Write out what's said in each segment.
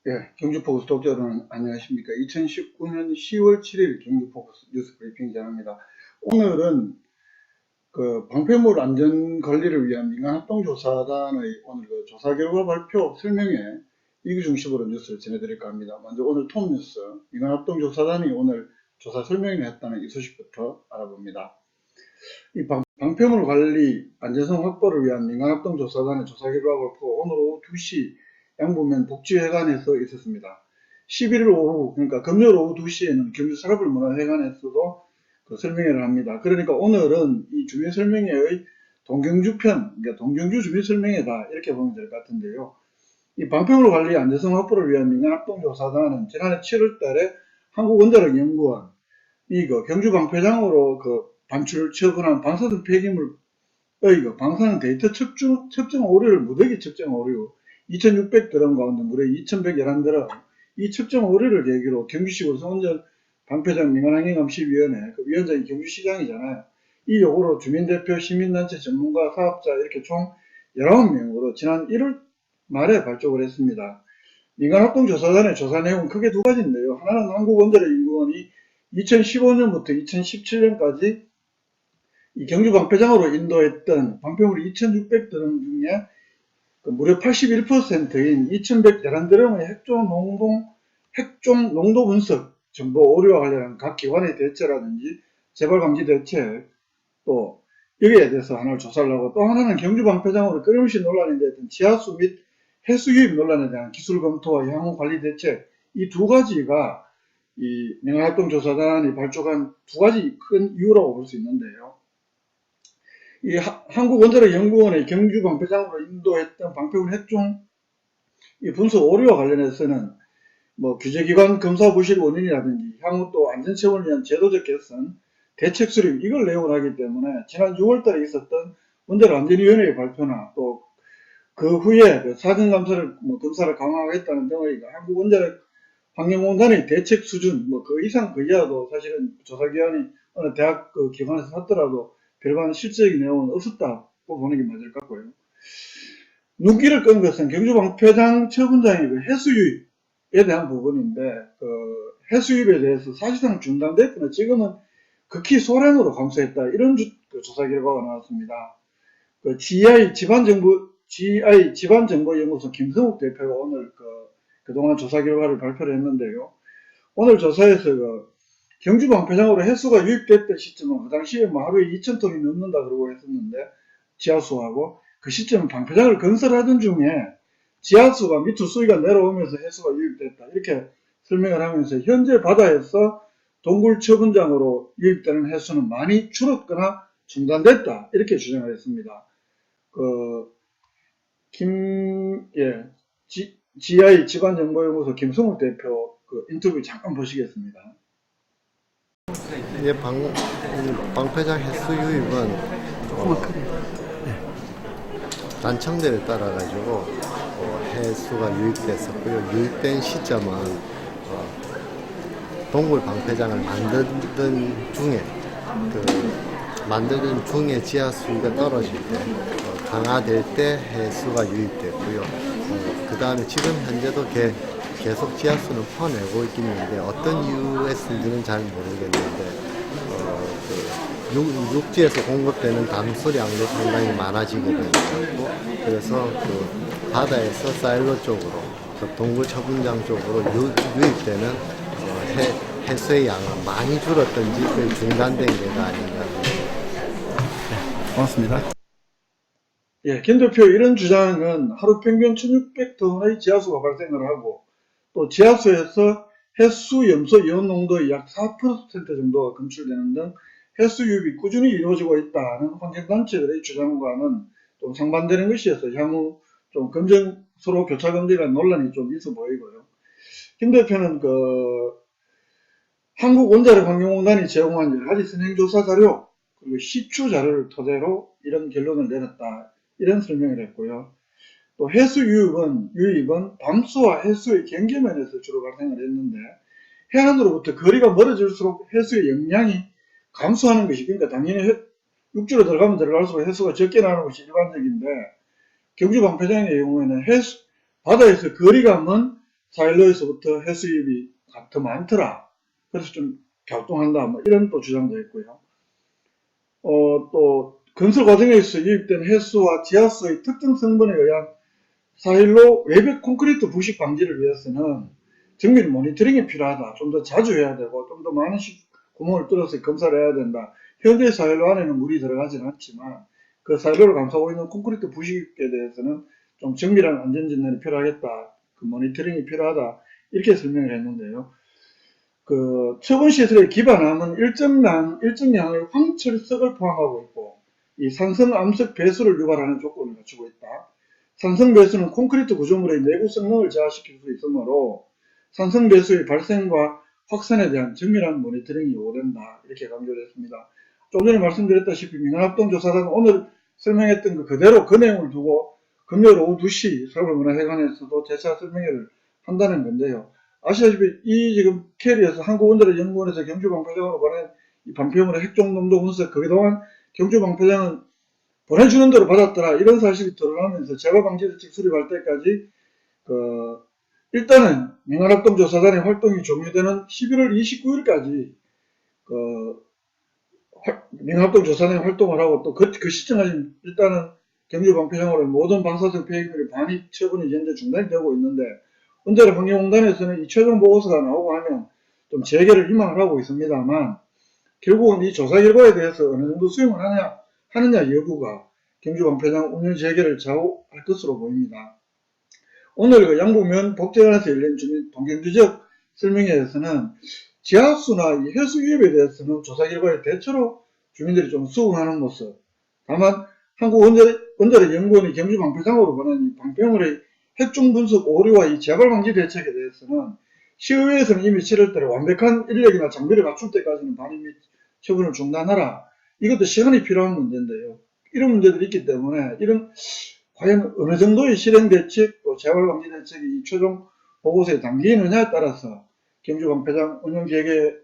예, 경주포커스 독자 여러분 안녕하십니까. 2019년 10월 7일 경주포커스 뉴스 브리핑 전합니다. 오늘은 그 방패물 안전 관리를 위한 민간합동조사단의 오늘 그 조사 결과 발표 설명회 이거 중심으로 뉴스를 전해드릴까 합니다. 먼저 오늘 톱뉴스 민간합동조사단이 오늘 조사 설명회를 했다는 이 소식부터 알아봅니다. 이 방패물 관리 안전성 확보를 위한 민간합동조사단의 조사 결과 발표 오늘 오후 2시 양부면 복지회관에서 있었습니다. 11일 오후, 그러니까 금요일 오후 2시에는 경주산업을문화회관에서도 그 설명회를 합니다. 그러니까 오늘은 이 주민설명회의 동경주편, 그러니까 동경주 주민설명회다 이렇게 보면 될 것 같은데요. 이 방패물 관리 안전성 확보를 위한 민간합동조사단은 지난해 7월 달에 한국원자력연구원, 이거 경주방패장으로 그 반출 처분한 방사능 폐기물의 그 방사능 데이터 측정 오류를 무더기 측정 오류 2,600드럼 가운데 무려 2,111드럼 이 측정 오류를 계기로 경주시 월성운전 방패장 민간환경감시위원회 그 위원장이 경주시장이잖아요. 이 요구로 주민대표, 시민단체, 전문가, 사업자 이렇게 총 19명으로 지난 1월 말에 발족을 했습니다. 민간합동조사단의 조사 내용은 크게 두 가지인데요. 하나는 한국원자력연구원이 2015년부터 2017년까지 이 경주방패장으로 인도했던 방패물 2,600드럼 중에 그 무려 81%인 2,111드럼의 핵종 농도 분석 정보 오류와 관련한 각 기관의 대처라든지 재발 방지 대책, 또 여기에 대해서 하나를 조사를 하고, 또 하나는 경주방패장으로 끊임없이 논란이 됐던 지하수 및 해수 유입 논란에 대한 기술 검토와 향후 관리 대책, 이 두 가지가 이 민간합동조사단이 발족한 두 가지 큰 이유라고 볼 수 있는데요. 이 한국원자력연구원의 경주방패장으로 인도했던 방패물 핵종 이 분석 오류와 관련해서는 뭐 규제기관 검사 부실 원인이라든지 향후 또 안전체원을 위한 제도적 개선, 대책 수립 이걸 내용을 하기 때문에 지난 6월달에 있었던 원자력안전위원회의 발표나 또 그 후에 그 사전감사를 검사를 강화하겠다는 등의 한국원자력 환경공단의 대책 수준 그 이상 그 이하도 사실은 조사기관이 어느 대학 그 기관에서 했더라도 별반 실질적인 내용은 없었다고 보는 게 맞을 것 같고요. 눈길을 끈 것은 경주방패장 처분장의 그 해수유입에 대한 부분인데, 그 해수유입에 대해서 사실상 중단됐거나 지금은 극히 소량으로 감소했다 이런 그 조사 결과가 나왔습니다. 그 GI 지방정보연구소 김성욱 대표가 오늘 그동안 조사 결과를 발표를 했는데요. 오늘 조사에서 그 경주방패장으로 해수가 유입됐던 시점은 그 당시에 뭐 하루에 2,000톤이 넘는다 그러고 했었는데, 지하수하고 그 시점은 방패장을 건설하던 중에 지하수가 밑으로 수위가 내려오면서 해수가 유입됐다 이렇게 설명을 하면서 현재 바다에서 동굴 처분장으로 유입되는 해수는 많이 줄었거나 중단됐다 이렇게 주장을 했습니다. GI 지방정보연구소 김성욱 대표 그 인터뷰 잠깐 보시겠습니다. 예, 방패장 해수 유입은 단청대를 따라 가지고 해수가 유입됐었고요. 유입된 시점은 동굴 방패장을 만드는 중에 지하수위가 떨어질 때 강화될 때 해수가 유입됐고요. 그 다음에 지금 현재도 계속 지하수는 퍼내고 있긴 있는데 어떤 이유였는지는 잘 모르겠는데 육지에서 공급되는 담수량도 상당히 많아지게 되고, 그래서 그 바다에서 사일로 쪽으로 동굴 처분장 쪽으로 유입되는 해수의 양은 많이 줄었던지 거의 중단된 게가 아닌가. 네, 고맙습니다. 예, 김 대표 이런 주장은 하루 평균 1,600톤의 지하수가 발생을 하고, 또 지하수에서 해수 염소 이온 농도의 약 4% 정도가 검출되는 등 해수 유입이 꾸준히 이루어지고 있다는 환경단체들의 주장과는 좀 상반되는 것이어서 향후 좀 서로 교차 검증이라는 논란이 좀 있어 보이고요. 김 대표는 한국원자력환경공단이 제공한 여러 가지 선행조사 자료 그리고 시추 자료를 토대로 이런 결론을 내렸다 이런 설명을 했고요. 또 해수 유입은 밤수와 해수의 경계면에서 주로 발생을 했는데, 해안으로부터 거리가 멀어질수록 해수의 영향이 감소하는 것이, 그러니까 당연히 육지로 들어가면 들어갈수록 해수가 적게 나는 것이 일반적인데, 경주방패장의 경우에는 바다에서 거리가 먼 4일로에서부터 해수입이 더 많더라. 그래서 좀 갸우뚱한다. 뭐 이런 또 주장도 있고요. 또 건설 과정에서 유입된 해수와 지하수의 특정 성분에 의한 4일로 외벽 콘크리트 부식 방지를 위해서는 정밀 모니터링이 필요하다. 좀 더 자주 해야 되고 좀 더 많은 구멍을 뚫어서 검사를 해야 된다. 현재 4일로 안에는 물이 들어가지는 않지만 그 4일로를 감싸고 있는 콘크리트 부식에 대해서는 좀 정밀한 안전진단이 필요하겠다. 그 모니터링이 필요하다. 이렇게 설명을 했는데요. 그 처분시설에 기반함은 일정량의 황철석을 포함하고 있고 이 산성암석 배수를 유발하는 조건을 갖추고 있다. 산성 배수는 콘크리트 구조물의 내부 성능을 저하시킬 수 있으므로 산성 배수의 발생과 확산에 대한 정밀한 모니터링이 요구된다. 이렇게 강조를 했습니다. 좀 전에 말씀드렸다시피 민간합동조사단은 오늘 설명했던 그 그대로 그 내용을 두고 금요일 오후 2시 서울문화회관에서도 재차 설명회를 한다는 건데요. 아시다시피 이 지금 캐리에서 한국원자력연구원에서 경주방파장으로 보낸 이 반피용물의 핵종농도 분석, 그동안 경주방파장은 보내주는 대로 받았더라. 이런 사실이 드러나면서 재발방지대책 수립할 때까지 일단은 민간합동조사단의 활동이 종료되는 11월 29일까지 민간합동조사단이 활동을 하고 또 그 시점까지 일단은 경주방파장으로 모든 방사성 폐기물의 반입 처분이 현재 중단이 되고 있는데 원자력환경공단에서는 이 최종 보고서가 나오고 하면 좀 재개를 희망을 하고 있습니다만 결국은 이 조사 결과에 대해서 어느 정도 수용을 하느냐 여부가 경주방파장 운영 재개를 좌우할 것으로 보입니다. 오늘 그 양북면 복제관에서 열린 주민 동경규적 설명회에서는 지하수나 이 해수 위협에 대해서는 조사 결과에 대체로 주민들이 좀 수긍하는 모습. 다만 한국원자력연구원이 경주방파장으로 보낸 이 방패물의 핵종 분석 오류와 이 재발 방지 대책에 대해서는 시의회에서는 이미 7월달에 완벽한 인력이나 장비를 갖출 때까지는 반입 및 처분을 중단하라. 이것도 시간이 필요한 문제인데요. 이런 문제들이 있기 때문에 과연 어느 정도의 실행 대책 또 재발 방지 대책이 이 최종 보고서에 담기느냐에 따라서 경주방파장 운영 재개의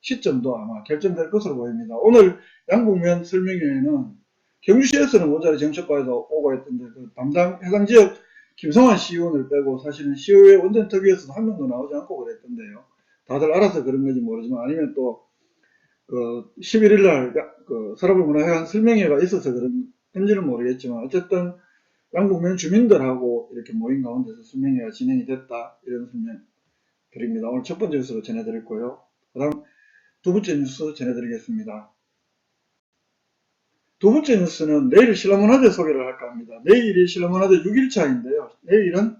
시점도 아마 결정될 것으로 보입니다. 오늘 양북면 설명회에는 경주시에서는 원자력 정책과에도 오고 했던데 그 담당 해당 지역 김성환 시의원을 빼고 사실은 시의회 원전특위에서도 한 명도 나오지 않고 그랬던데요. 다들 알아서 그런 건지 모르지만 아니면 또 11일날 서라불문화회관 설명회가 있어서 그런지는 모르겠지만 어쨌든 양북면 주민들하고 이렇게 모인 가운데서 설명회가 진행이 됐다. 이런 설명 드립니다. 오늘 첫 번째 뉴스로 전해드렸고요. 그 다음 두 번째 뉴스 전해드리겠습니다. 두 번째 뉴스는 내일 신라문화제 소개를 할까 합니다. 내일이 신라문화제 6일차인데요. 내일은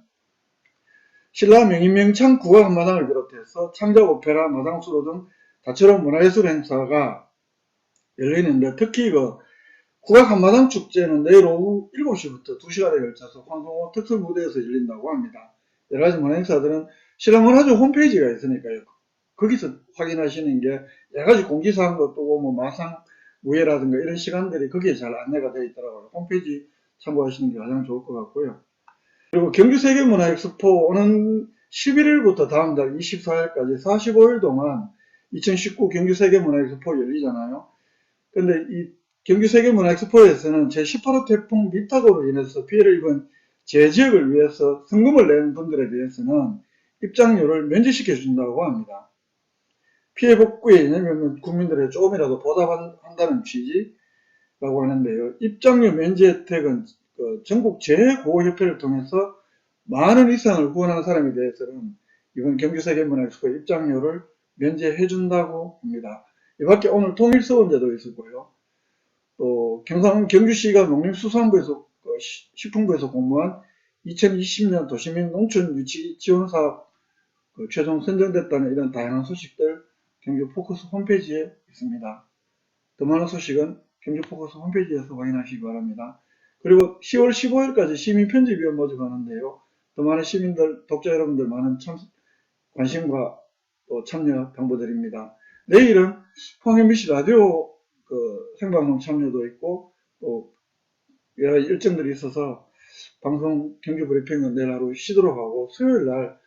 신라 명인명창 국악 한마당을 비롯해서 창작 오페라, 마당수로 등 다채로운 문화예술 행사가 열리는데 특히 국악 한마당 축제는 내일 오후 7시부터 2시간에 걸쳐서 황송호 특설 무대에서 열린다고 합니다. 여러가지 문화행사들은 신라문화제 홈페이지가 있으니까요. 거기서 확인하시는 게 여러가지 공지사항도 뜨고 뭐 마상 무예라든가 이런 시간들이 거기에 잘 안내가 되어 있더라고요. 홈페이지 참고하시는 게 가장 좋을 것 같고요. 그리고 경주세계문화엑스포 오는 11일부터 다음 달 24일까지 45일 동안 2019 경주세계문화엑스포 열리잖아요. 근데 이 경주세계문화엑스포에서는 제18호 태풍 미타고로 인해서 피해를 입은 제지역을 위해서 성금을 낸 분들에 대해서는 입장료를 면제시켜 준다고 합니다. 피해 복구에 이념은 국민들의 조금이라도 보답한다는 취지라고 하는데요. 입장료 면제 혜택은 전국 재고협회를 통해서 만원 이상을 후원하는 사람에 대해서는 이번 경주세계문화엑스포 입장료를 면제해 준다고 합니다. 이 밖에 오늘 통일서원제도 있었고요. 또 경주시가 농림수산부에서 식품부에서 공모한 2020년 도시민 농촌 유치 지원 사업 최종 선정됐다는 이런 다양한 소식들 경주 포커스 홈페이지에 있습니다. 더 많은 소식은 경주 포커스 홈페이지에서 확인하시기 바랍니다. 그리고 10월 15일까지 시민편집위원 모집하는데요. 더 많은 시민들, 독자 여러분들 많은 관심과 또 참여 당부드립니다. 내일은 포항MBC 라디오 생방송 참여도 있고 또 여러 일정들이 있어서 방송 경주 브리핑은 내일 하루 쉬도록 하고 수요일날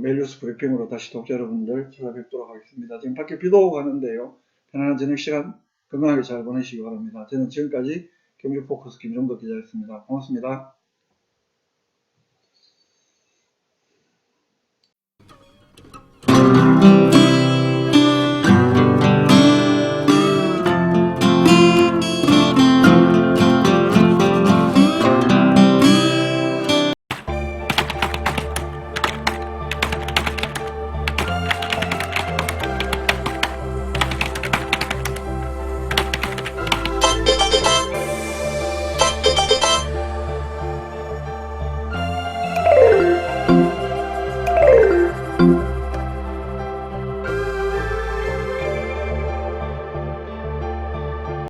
매일 뉴스 브리핑으로 다시 독자 여러분들 찾아뵙도록 하겠습니다. 지금 밖에 비도 오고 가는데요. 편안한 저녁 시간 건강하게 잘 보내시기 바랍니다. 저는 지금까지 경주 포커스 김종덕 기자였습니다. 고맙습니다.